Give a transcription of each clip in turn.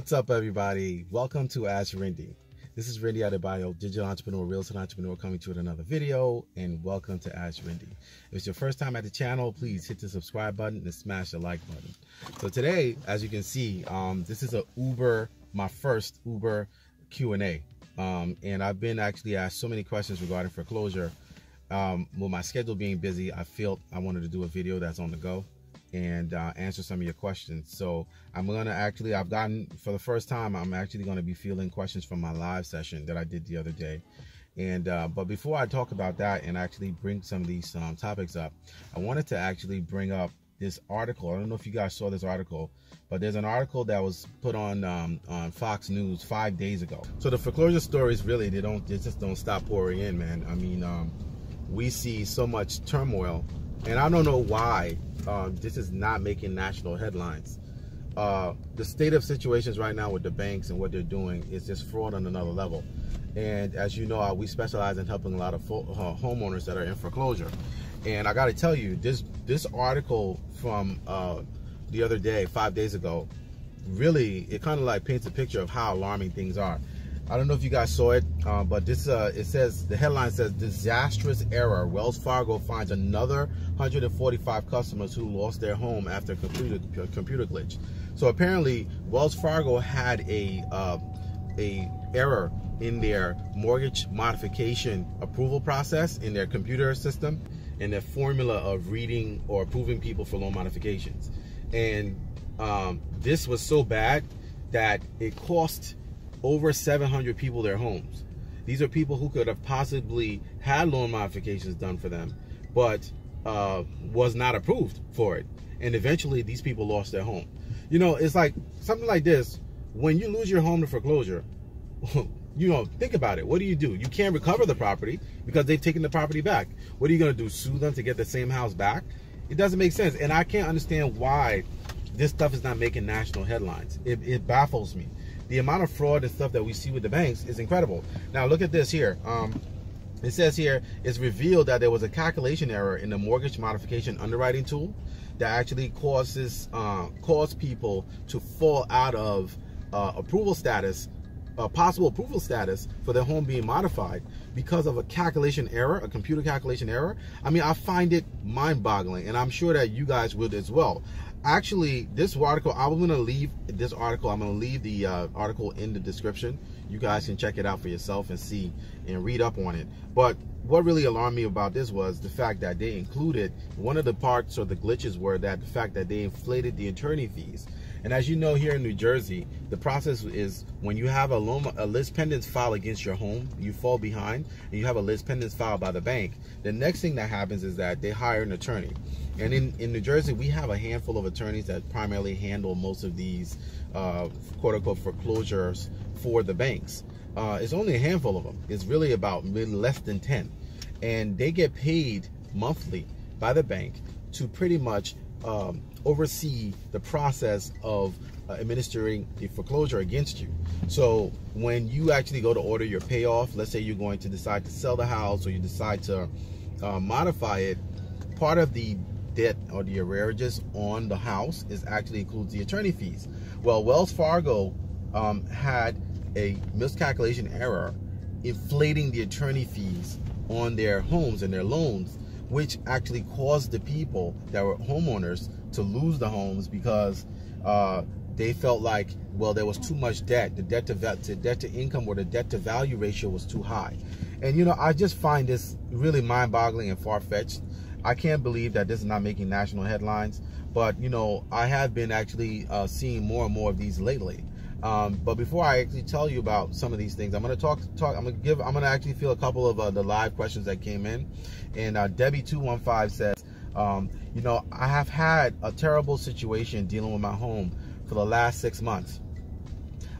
What's up, everybody? Welcome to Askrinde. This is Rinde Adebayo, digital entrepreneur, real estate entrepreneur, coming to you with another video, and welcome to Askrinde. If it's your first time at the channel, please hit the subscribe button and smash the like button. So today, as you can see, this is my first Uber Q&A, and I've been actually asked so many questions regarding foreclosure. With my schedule being busy, I felt I wanted to do a video that's on the go and answer some of your questions. So I'm gonna actually, for the first time, I'm actually gonna be fielding questions from my live session that I did the other day. And but before I talk about that and actually bring some of these topics up, I wanted to actually bring up this article. I don't know if you guys saw this article, but there's an article that was put on Fox News 5 days ago. So the foreclosure stories, really, they just don't stop pouring in, man. I mean, we see so much turmoil, and I don't know why this is not making national headlines. The state of situations right now with the banks and what they're doing is just fraud on another level. And as you know, we specialize in helping a lot of homeowners that are in foreclosure. And I got to tell you, this article from the other day, 5 days ago, really, it kind of like paints a picture of how alarming things are. I don't know if you guys saw it, but this it says, the headline says, disastrous error. Wells Fargo finds another 145 customers who lost their home after a computer glitch. So apparently, Wells Fargo had a error in their mortgage modification approval process in their computer system, in their formula of reading or approving people for loan modifications. And this was so bad that it cost over 700 people their homes. These are people who could have possibly had loan modifications done for them, but was not approved for it. And eventually these people lost their home. You know, it's like something like this. When you lose your home to foreclosure, you know, think about it. What do? You can't recover the property because they've taken the property back. What are you going to do? Sue them to get the same house back? It doesn't make sense. And I can't understand why this stuff is not making national headlines. It baffles me. The amount of fraud and stuff that we see with the banks is incredible. Now look at this here. It says here, it's revealed that there was a calculation error in the mortgage modification underwriting tool that actually caused people to fall out of approval status, possible approval status for their home being modified because of a calculation error, a computer calculation error. I mean, I find it mind-boggling, and I'm sure that you guys would as well. Actually, this article, I'm going to leave this article. I'm going to leave the article in the description. You guys can check it out for yourself and see and read up on it. But what really alarmed me about this was the fact that they included, one of the parts or the glitches were that the fact that they inflated the attorney fees. And as you know, here in New Jersey, the process is when you have a lis pendens file against your home, you fall behind, and you have a lis pendens file by the bank. The next thing that happens is that they hire an attorney. And in New Jersey, we have a handful of attorneys that primarily handle most of these quote-unquote foreclosures for the banks. It's only a handful of them. It's really about less than 10. And they get paid monthly by the bank to pretty much oversee the process of administering the foreclosure against you. So when you actually go to order your payoff, let's say you're going to decide to sell the house or you decide to modify it, part of the debt or the arrearages on the house actually includes the attorney fees. Well, Wells Fargo had a miscalculation error inflating the attorney fees on their homes and their loans, which actually caused the people that were homeowners to lose the homes because they felt like, well, there was too much debt. The debt to income or the debt to value ratio was too high. And you know, I just find this really mind-boggling and far-fetched. I can't believe that this is not making national headlines, but you know, I have been actually seeing more and more of these lately. But before I actually tell you about some of these things, I'm going to I'm going to actually field a couple of the live questions that came in. And Debbie215 says, you know, I have had a terrible situation dealing with my home for the last 6 months.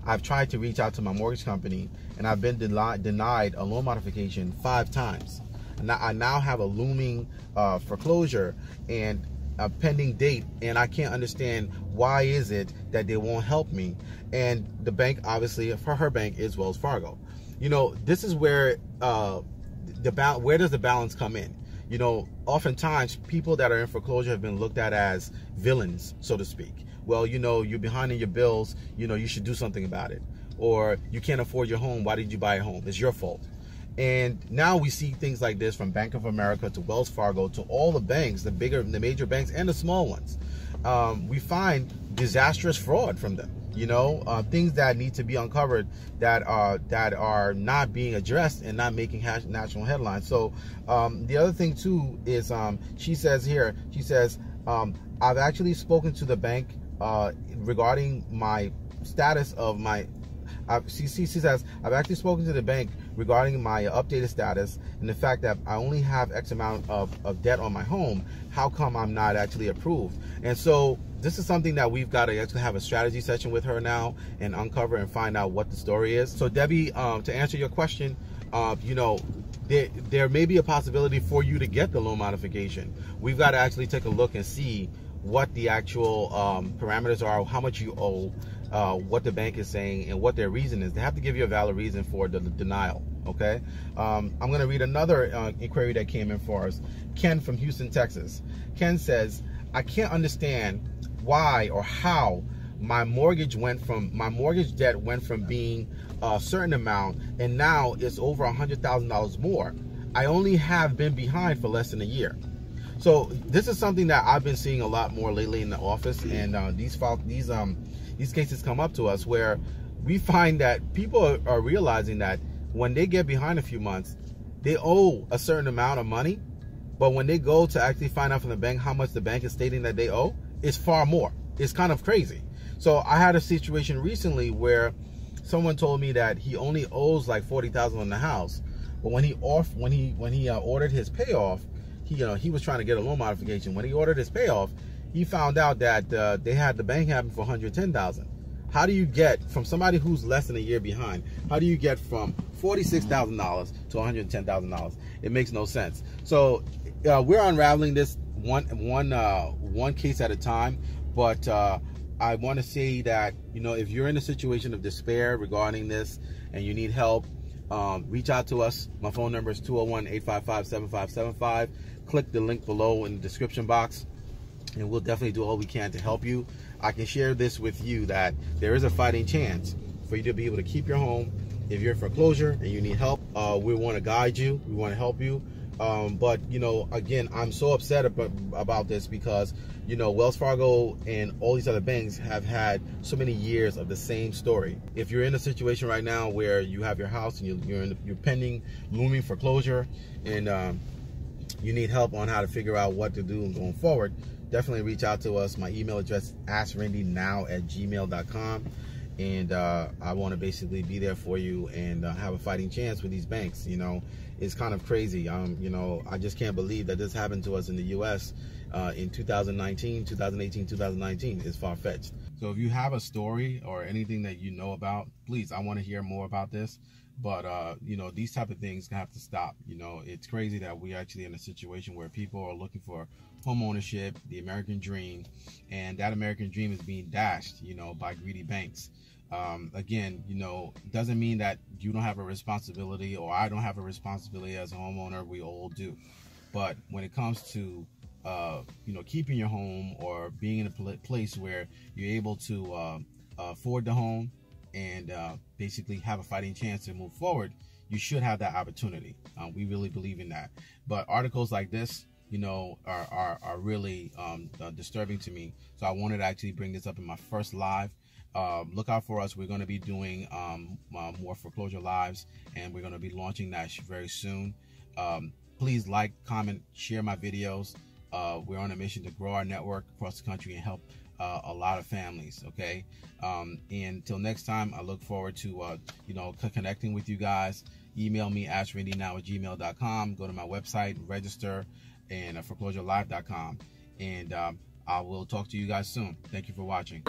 I've tried to reach out to my mortgage company and I've been denied a loan modification 5 times. And I now have a looming foreclosure and a pending date, and I can't understand why is it that they won't help me. And the bank, obviously, for her bank, is Wells Fargo. You know, this is where where does the balance come in? You know, oftentimes people that are in foreclosure have been looked at as villains, so to speak, well, you know, you're behind in your bills, you know, you should do something about it. Or you can't afford your home, why did you buy a home? It's your fault. And now we see things like this from Bank of America to Wells Fargo to all the banks, the major banks and the small ones. We find disastrous fraud from them. You know, things that need to be uncovered that are not being addressed and not making national headlines. So the other thing too is she says here, she says, I've actually spoken to the bank regarding my status of my. She says, I've actually spoken to the bank regarding my updated status and the fact that I only have X amount of debt on my home. How come I'm not actually approved? And so this is something that we've got to actually have a strategy session with her now and uncover and find out what the story is. So Debbie, to answer your question, you know, there may be a possibility for you to get the loan modification. We've got to actually take a look and see what the actual parameters are, how much you owe, what the bank is saying, and what their reason is. They have to give you a valid reason for the denial. Okay, I'm going to read another inquiry that came in for us. Ken from Houston, Texas. Ken says, I can't understand why or how my mortgage debt went from being a certain amount and now it's over $100,000 more. I only have been behind for less than a year. So this is something that I've been seeing a lot more lately in the office, and these cases come up to us where we find that people are realizing that when they get behind a few months, they owe a certain amount of money, but when they go to actually find out from the bank how much the bank is stating that they owe, it's far more. It's kind of crazy. So I had a situation recently where someone told me that he only owes like $40,000 on the house, but when he ordered his payoff, he was trying to get a loan modification. When he ordered his payoff, he found out that they had the bank having for $110,000. How do you get from somebody who's less than a year behind? How do you get from $46,000 to $110,000? It makes no sense. So we're unraveling this one case at a time. But I want to say that, you know, if you're in a situation of despair regarding this and you need help, reach out to us. My phone number is 201-855-7575. Click the link below in the description box, and we'll definitely do all we can to help you. I can share this with you that there is a fighting chance for you to be able to keep your home. If you're in foreclosure and you need help, we want to guide you. We want to help you. But, you know, again, I'm so upset about this because, you know, Wells Fargo and all these other banks have had so many years of the same story. If you're in a situation right now where you have your house and you're pending looming foreclosure and you need help on how to figure out what to do going forward, definitely reach out to us. My email address is askrindenow@gmail.com. And I want to basically be there for you and have a fighting chance with these banks. You know, it's kind of crazy. You know, I just can't believe that this happened to us in the U.S. In 2019, 2018, 2019. It's far-fetched. So if you have a story or anything that you know about, please, I want to hear more about this. But, you know, these type of things have to stop. You know, it's crazy that we're actually in a situation where people are looking for home ownership, the American dream, and that American dream is being dashed, you know, by greedy banks. Again, you know, doesn't mean that you don't have a responsibility or I don't have a responsibility as a homeowner. We all do. But when it comes to, you know, keeping your home or being in a place where you're able to afford the home and basically have a fighting chance to move forward, you should have that opportunity. We really believe in that. But articles like this, you know, are really disturbing to me. So I wanted to actually bring this up in my first live. Look out for us. We're going to be doing more foreclosure lives, and we're going to be launching that very soon. Please like, comment, share my videos. We're on a mission to grow our network across the country and help a lot of families. Okay. And until next time, I look forward to you know, connecting with you guys. Email me askrindenow@gmail.com. Go to my website, register, and foreclosurelive.com. And I will talk to you guys soon. Thank you for watching.